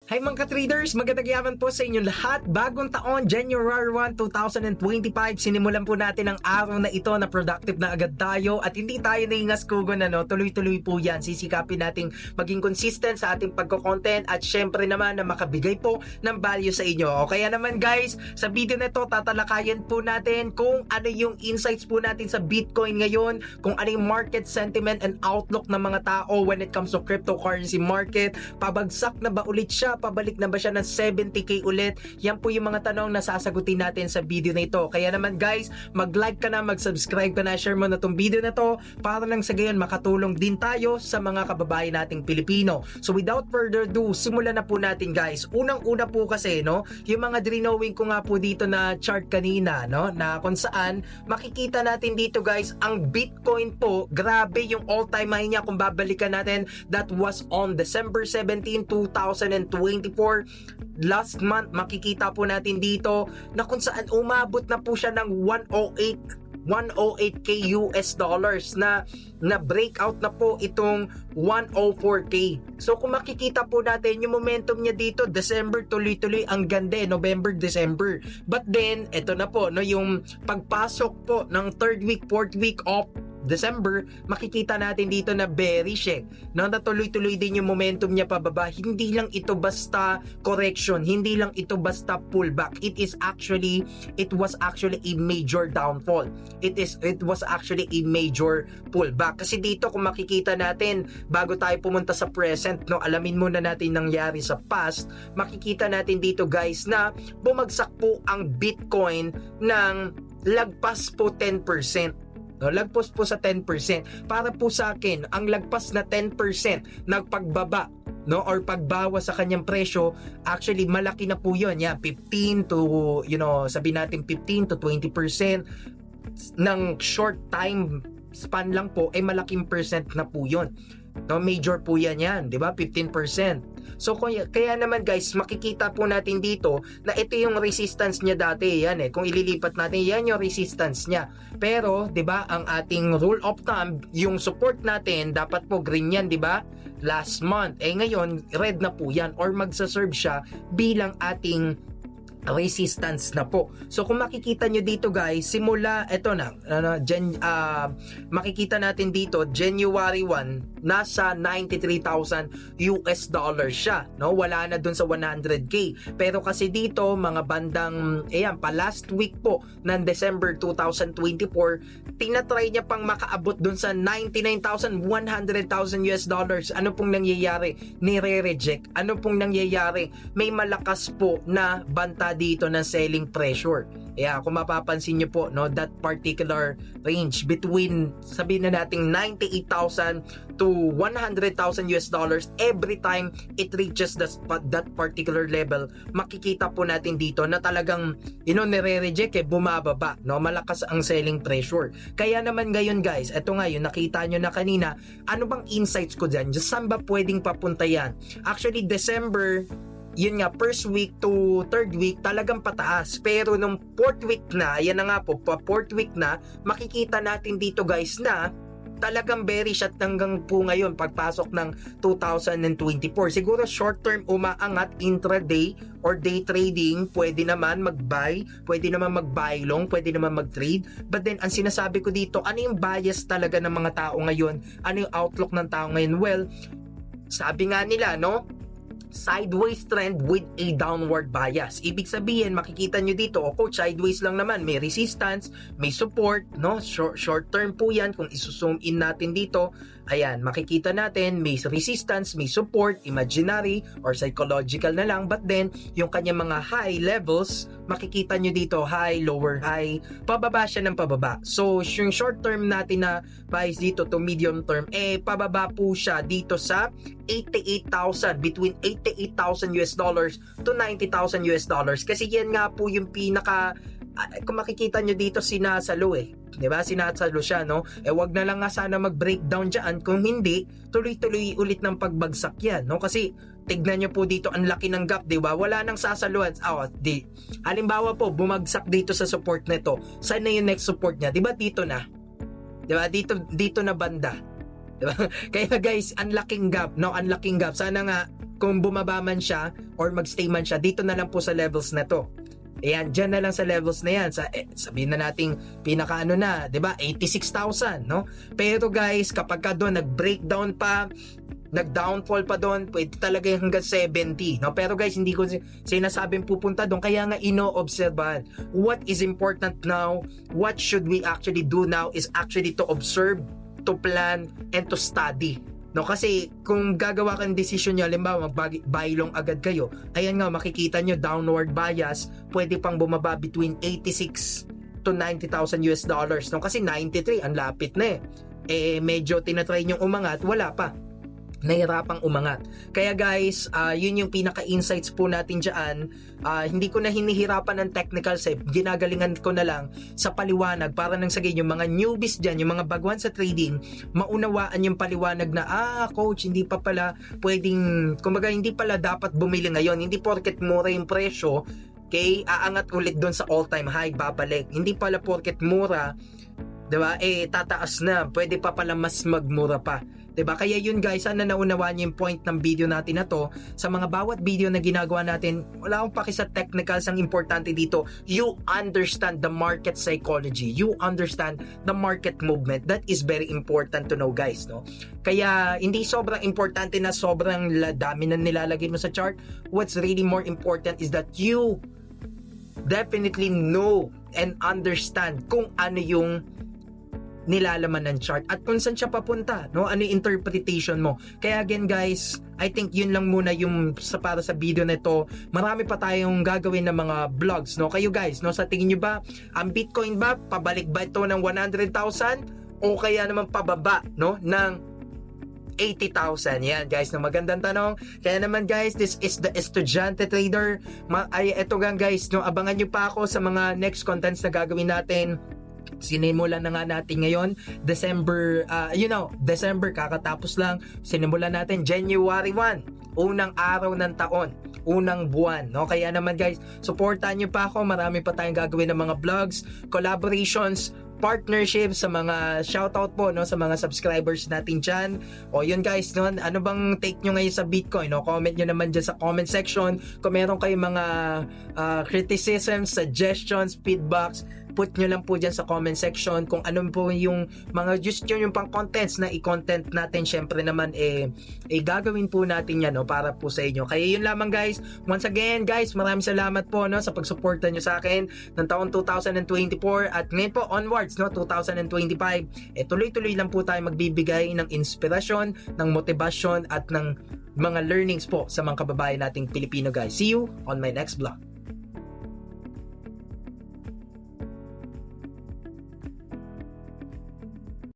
Hi mga traders, magandang yaman po sa inyong lahat. Bagong taon, January 1, 2025, sinimulan po natin ang araw na ito na productive na agad tayo at hindi tayo naingaskugon tuloy-tuloy po yan. Sisikapin nating maging consistent sa ating pagko-content at syempre naman na makabigay po ng value sa inyo. O kaya naman guys, sa video na ito tatalakayan po natin kung ano yung insights po natin sa Bitcoin ngayon, kung ano yung market sentiment and outlook ng mga tao when it comes to cryptocurrency market. Pabagsak na ba ulit siya? Pabalik na ba siya ng 70k ulit? Yan po yung mga tanong na sasagutin natin sa video na ito. Kaya naman guys, mag-like ka na, mag-subscribe ka na, share mo na tong video na to para lang sa gayon makatulong din tayo sa mga kababayan nating Pilipino. So without further ado, simulan na po natin guys. Unang-una po kasi yung mga drinowing ko nga po dito na chart kanina na kung saan makikita natin dito guys, ang Bitcoin po, grabe yung all-time high niya kung babalikan natin. That was on December 17, 2024. Last month makikita po natin dito na kung saan umabot na po siya ng 108k US dollars na breakout na po itong 104k. So kung makikita po natin yung momentum niya dito, December tuloy-tuloy ang ganda, November, December. But then ito na po yung pagpasok po ng third week, fourth week of December, makikita natin dito na bearish na tuloy-tuloy din yung momentum niya pababa. Hindi lang ito basta correction, hindi lang ito basta pullback. It was actually a major downfall. It was actually a major pullback. Kasi dito kung makikita natin, bago tayo pumunta sa present, alamin muna natin nangyari sa past, makikita natin dito guys na bumagsak po ang Bitcoin ng lagpas po 10%. Lagpas po sa 10%. Para po sa akin, ang lagpas na 10% nagpagbaba or pagbawas sa kanyang presyo, actually malaki na po yun. 15 to, sabihin natin 15 to 20% ng short time span lang po, ay malaking percent na po yun. Major po yan, di ba? 15%. So kaya naman guys, makikita po natin dito na ito yung resistance niya dati, kung ililipat natin, yan yung resistance niya. Pero, di ba, ang ating rule of thumb, yung support natin, dapat po green yan, di ba? Last month. Ngayon, red na po yan or magsaserve siya bilang ating resistance na po. So kung makikita nyo dito guys, simula ito na makikita natin dito January 1 nasa 93,000 US dollars siya, wala na dun sa 100k. Pero kasi dito mga bandang pa last week po ng December 2024, tinatry niya pang makaabot dun sa 99,000, 100,000 US dollars. Ano pong nangyayari? Nire-reject. Ano pong nangyayari? May malakas po na banta dito ng selling pressure. Kung mapapansin nyo po, that particular range between, sabihin na natin 98,000 to 100,000 US dollars every time it reaches that particular level, makikita po natin dito na talagang nire-reject, bumababa, malakas ang selling pressure. Kaya naman ngayon guys, eto nga yung nakita nyo na kanina, ano bang insights ko dyan? Saan ba pwedeng papunta yan? Actually, December, yun nga, first week to third week talagang pataas, pero nung fourth week na, yan na nga po, fourth week na, makikita natin dito guys na talagang bearish at hanggang po ngayon pagpasok ng 2024. Siguro short term umaangat, intraday or day trading, pwede naman mag-buy, pwede naman mag-buy long, pwede naman mag-trade. But then ang sinasabi ko dito, ano yung bias talaga ng mga tao ngayon? Ano yung outlook ng tao ngayon? Well, sabi nga nila, sideways trend with a downward bias. Ibig sabihin, makikita nyo dito, sideways lang naman, may resistance, may support, short term po yan. Kung isusum in natin dito, ayan, makikita natin, may resistance, may support, imaginary or psychological na lang. But then, yung kanyang mga high levels, makikita nyo dito, high, lower, high, pababa siya ng pababa. So, yung short term natin na bias dito to medium term, pababa po siya dito sa 88,000, between 88,000 US dollars to 90,000 US dollars. Kasi yan nga po yung pinaka, kung makikita nyo dito, sinasalo diba? Sinasalo siya, wag na lang nga sana mag-breakdown dyan. Kung hindi, tuloy-tuloy ulit ng pagbagsak yan, Kasi, tignan nyo po dito, ang laki ng gap, diba? Wala nang sasaluhan. Halimbawa po, bumagsak dito sa support nito. Saan na yung next support niya? Diba dito na? Diba? Dito na banda. Diba? Kaya guys, ang laking gap, Ang laking gap. Sana nga kung bumaba man siya or magstay man siya, dito na lang po sa levels na to. Ayan, dyan na lang sa levels na yan. Sabihin na nating pinaka ano na, 'di ba? 86,000, no? Pero guys, kapag ka doon nag-breakdown pa, nag-downfall pa doon, pwede talaga yung hanggang 70, no? Pero guys, hindi ko sinasabing pupunta doon, kaya nga ino-obserbahan. What is important now, what should we actually do now is actually to observe, to plan, and to study. No, kasi kung gagawa kang decision nyo, halimbawa mag-buy long agad kayo, ayan nga, makikita nyo downward bias, pwede pang bumaba between 86 to 90,000 US dollars. No, kasi 93, ang lapit na medyo tinatry nyong umangat, wala pa, nahirapang umangat. Kaya guys, yun yung pinaka-insights po natin dyan. Hindi ko na hinihirapan ng technical side, ginagalingan ko na lang sa paliwanag para nang sagay yung mga newbies dyan, yung mga baguhan sa trading, maunawaan yung paliwanag na, coach, hindi pa pala pwedeng, kumbaga hindi pala dapat bumili ngayon, hindi porket mura yung presyo, okay, aangat ulit doon sa all-time high, babalik. Hindi pala porket mura, diba, tataas na, pwede pa pala mas magmura pa. Diba? Kaya yun guys, sana naunawaan niyo yung point ng video natin na to. Sa mga bawat video na ginagawa natin, wala akong paki sa technicals. Ang importante dito, you understand the market psychology. You understand the market movement. That is very important to know guys, no? Kaya hindi sobrang importante na sobrang dami na nilalagay mo sa chart. What's really more important is that you definitely know and understand kung ano yung nilalaman ng chart at kung saan siya papunta, no? Ano yung interpretation mo. Kaya again guys, I think yun lang muna yung para sa video na ito. Marami pa tayong gagawin ng mga vlogs, no? Kayo guys, no, sa tingin nyo ba ang Bitcoin ba pabalik ba ito ng 100,000 o kaya naman pababa, no, ng 80,000? Yan guys, no, magandang tanong. Kaya naman guys, this is the Estudyante Trader. Ito gang guys, no, abangan nyo pa ako sa mga next contents na gagawin natin. Sinimulan na nga natin ngayon December, December kakatapos lang. Sinimulan natin January 1, unang araw ng taon, unang buwan, no? Kaya naman guys, supportan nyo pa ako. Marami pa tayong gagawin ng mga vlogs, collaborations, partnerships, sa mga shoutout po, no, sa mga subscribers natin dyan. O yun guys, no, ano bang take nyo ngayon sa Bitcoin, no? Comment nyo naman dyan sa comment section. Kung meron kayong mga criticisms, suggestions, feedbacks, put nyo lang po dyan sa comment section kung ano po yung mga just yung pang contents na i-content natin. Syempre naman gagawin po natin yan, no, para po sa inyo. Kaya yun lamang guys. Once again guys, maraming salamat po, no, sa pagsuporta nyo sa akin ng taon 2024 at ngayon po onwards, no, 2025. Tuloy-tuloy lang po tayo magbibigay ng inspirasyon, ng motivasyon at ng mga learnings po sa mga kababayan nating Pilipino guys. See you on my next vlog.